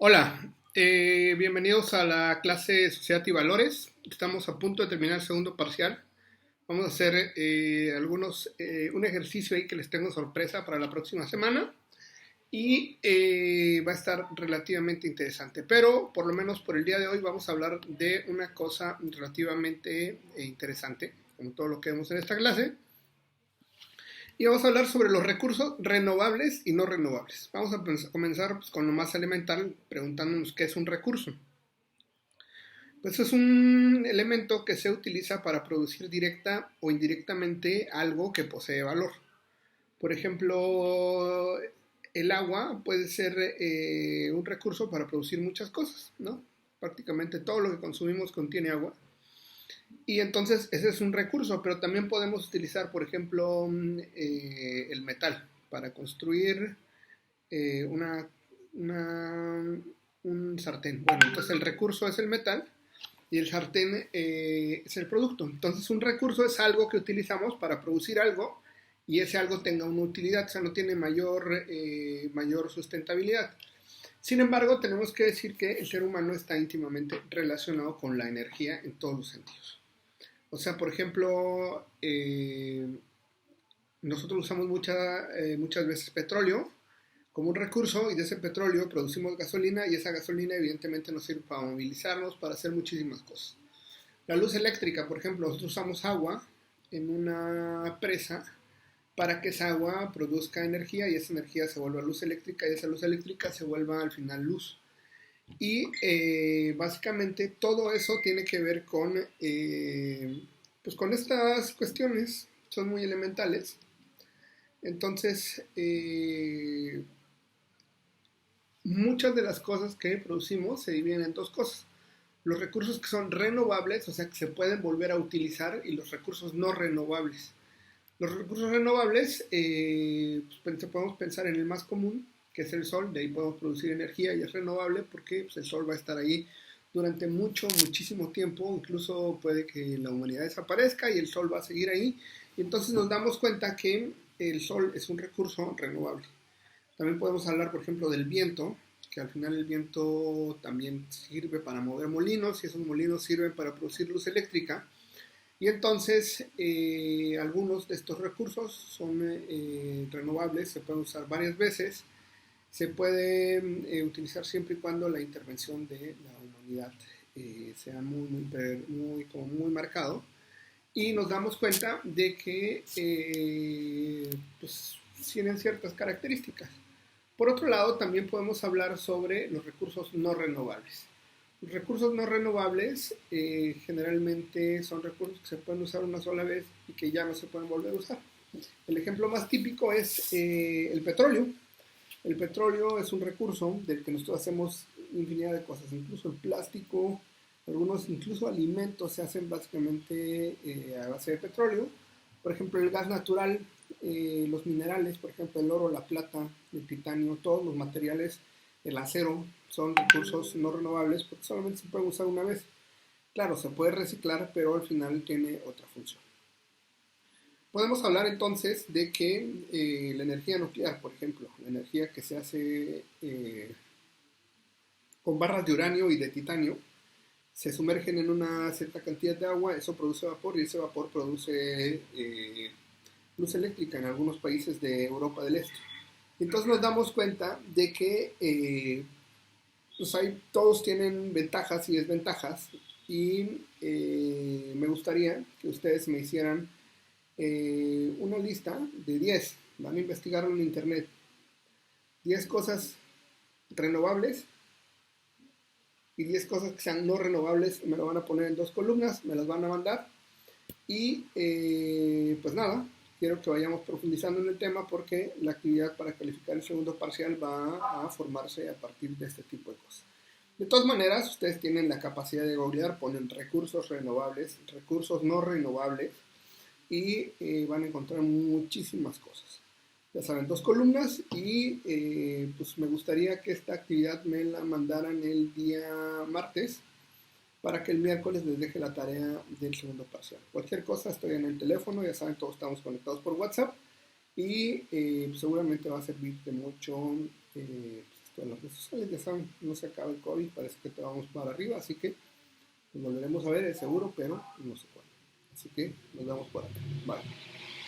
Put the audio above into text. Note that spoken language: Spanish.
Hola, bienvenidos a la clase de Sociedad y Valores. Estamos a punto de terminar el segundo parcial. Vamos a hacer un ejercicio ahí que les tengo sorpresa para la próxima semana y va a estar relativamente interesante. Pero por lo menos por el día de hoy vamos a hablar de una cosa relativamente interesante, como todo lo que vemos en esta clase. Y vamos a hablar sobre los recursos renovables y no renovables. Vamos a comenzar pues, con lo más elemental, preguntándonos qué es un recurso. Pues es un elemento que se utiliza para producir directa o indirectamente algo que posee valor. Por ejemplo, el agua puede ser un recurso para producir muchas cosas, ¿no? Prácticamente todo lo que consumimos contiene agua. Y entonces ese es un recurso, pero también podemos utilizar, por ejemplo, el metal para construir eh, una, un sartén. Bueno, entonces el recurso es el metal y el sartén es el producto. Entonces un recurso es algo que utilizamos para producir algo y ese algo tenga una utilidad, o sea, no tiene mayor sustentabilidad. Sin embargo, tenemos que decir que el ser humano está íntimamente relacionado con la energía en todos los sentidos. O sea, por ejemplo, nosotros usamos muchas veces petróleo como un recurso y de ese petróleo producimos gasolina y esa gasolina evidentemente nos sirve para movilizarnos, para hacer muchísimas cosas. La luz eléctrica, por ejemplo, nosotros usamos agua en una presa para que esa agua produzca energía y esa energía se vuelva luz eléctrica y esa luz eléctrica se vuelva al final luz. Y básicamente todo eso tiene que ver pues con estas cuestiones, son muy elementales. Entonces, muchas de las cosas que producimos se dividen en dos cosas. Los recursos que son renovables, o sea, que se pueden volver a utilizar, y los recursos no renovables. Los recursos renovables, pues, podemos pensar en el más común, que es el sol, de ahí podemos producir energía y es renovable porque pues, el sol va a estar ahí durante muchísimo tiempo, incluso puede que la humanidad desaparezca y el sol va a seguir ahí, y entonces nos damos cuenta que el sol es un recurso renovable. También podemos hablar, por ejemplo, del viento, que al final el viento también sirve para mover molinos y esos molinos sirven para producir luz eléctrica. Y entonces algunos de estos recursos son renovables, se pueden usar varias veces, se puede utilizar siempre y cuando la intervención de la humanidad sea como muy marcado. Y nos damos cuenta de que pues, tienen ciertas características. Por otro lado, también podemos hablar sobre los recursos no renovables. Los recursos no renovables generalmente son recursos que se pueden usar una sola vez y que ya no se pueden volver a usar. El ejemplo más típico es el petróleo. El petróleo es un recurso del que nosotros hacemos infinidad de cosas, incluso el plástico, algunos incluso alimentos se hacen básicamente a base de petróleo. Por ejemplo, el gas natural, los minerales, por ejemplo, el oro, la plata, el titanio, todos los materiales, el acero, son recursos no renovables porque solamente se pueden usar una vez. Claro, se puede reciclar, pero al final tiene otra función. Podemos hablar entonces de que la energía nuclear, por ejemplo, la energía que se hace con barras de uranio y de titanio, se sumergen en una cierta cantidad de agua, eso produce vapor y ese vapor produce luz eléctrica en algunos países de Europa del Este. Entonces nos damos cuenta de que pues todos tienen ventajas y desventajas y me gustaría que ustedes me hicieran una lista de 10, van a investigarlo en internet, 10 cosas renovables y 10 cosas que sean no renovables, me lo van a poner en 2 columnas, me las van a mandar y pues nada, quiero que vayamos profundizando en el tema porque la actividad para calificar el segundo parcial va a formarse a partir de este tipo de cosas. De todas maneras, ustedes tienen la capacidad de googlear, ponen recursos renovables, recursos no renovables y van a encontrar muchísimas cosas. Ya saben, 2 columnas y pues me gustaría que esta actividad me la mandaran el día martes para que el miércoles les deje la tarea del segundo parcial. Cualquier cosa, estoy en el teléfono, ya saben, todos estamos conectados por WhatsApp y seguramente va a servir de mucho pues, en las redes sociales, ya Sam, no se acaba el COVID, parece que te vamos para arriba, así que nos volveremos a ver, es seguro, pero no sé cuándo. Así que nos vemos por acá. Bye.